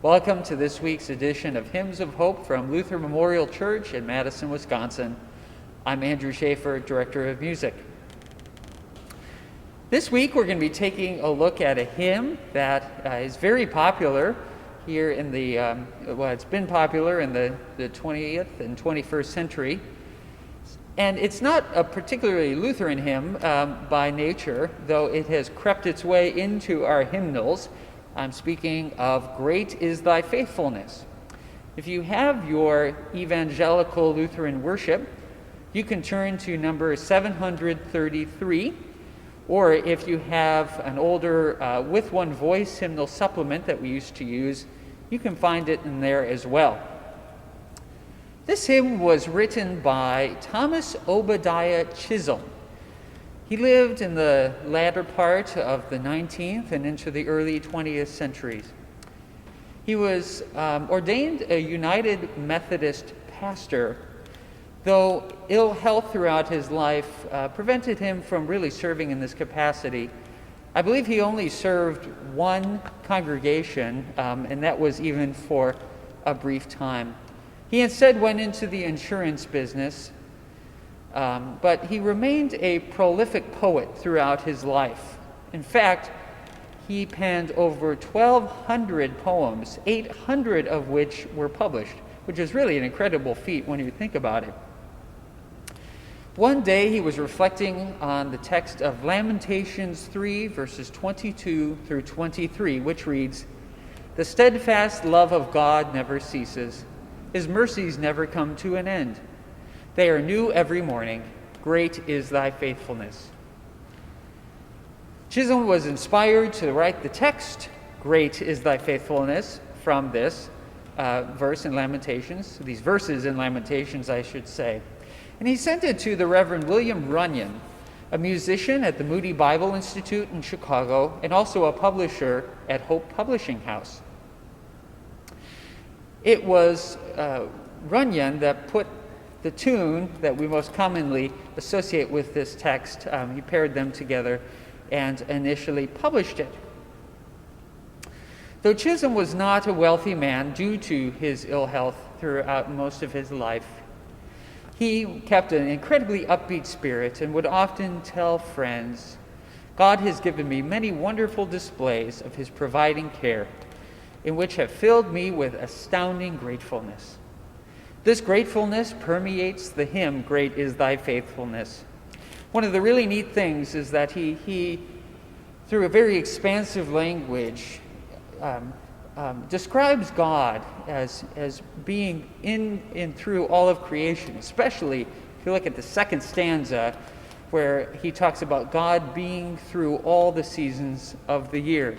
Welcome to this week's edition of Hymns of Hope from Luther Memorial Church in Madison, Wisconsin. I'm Andrew Schaeffer, Director of Music. This week we're going to be taking a look at a hymn that is very popular here in the, it's been popular in the 20th and 21st century. And it's not a particularly Lutheran hymn by nature, though it has crept its way into our hymnals. I'm speaking of Great is Thy Faithfulness. If you have your evangelical Lutheran worship, you can turn to number 733, or if you have an older with one voice hymnal supplement that we used to use, you can find it in there as well. This hymn was written by Thomas Obadiah Chisholm. He lived in the latter part of the 19th and into the early 20th centuries. He was ordained a United Methodist pastor, though ill health throughout his life prevented him from really serving in this capacity. I believe he only served one congregation, and that was even for a brief time. He instead went into the insurance business, but he remained a prolific poet throughout his life. In fact, he penned over 1,200 poems, 800 of which were published, which is really an incredible feat when you think about it. One day he was reflecting on the text of Lamentations 3, verses 22 through 23, which reads, "The steadfast love of God never ceases. His mercies never come to an end. They are new every morning. Great is thy faithfulness." Chisholm was inspired to write the text, "Great is thy faithfulness," from this verse in Lamentations, these verses in Lamentations, I should say. And he sent it to the Reverend William Runyon, a musician at the Moody Bible Institute in Chicago, and also a publisher at Hope Publishing House. It was Runyon that put the tune that we most commonly associate with this text. He paired them together and initially published it. Though Chisholm was not a wealthy man due to his ill health throughout most of his life, he kept an incredibly upbeat spirit and would often tell friends, "God has given me many wonderful displays of his providing care, in which have filled me with astounding gratefulness. This gratefulness permeates the hymn, Great is Thy Faithfulness." One of the really neat things is that he through a very expansive language, describes God as being in and through all of creation, especially if you look at the second stanza where he talks about God being through all the seasons of the year.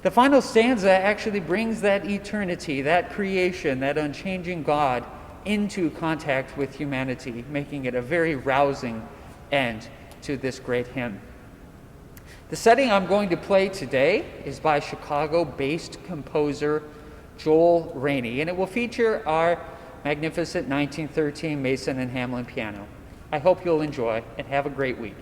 The final stanza actually brings that eternity, that creation, that unchanging God into contact with humanity, making it a very rousing end to this great hymn. The setting I'm going to play today is by Chicago-based composer Joel Raney, and it will feature our magnificent 1913 Mason and Hamlin piano. I hope you'll enjoy and have a great week.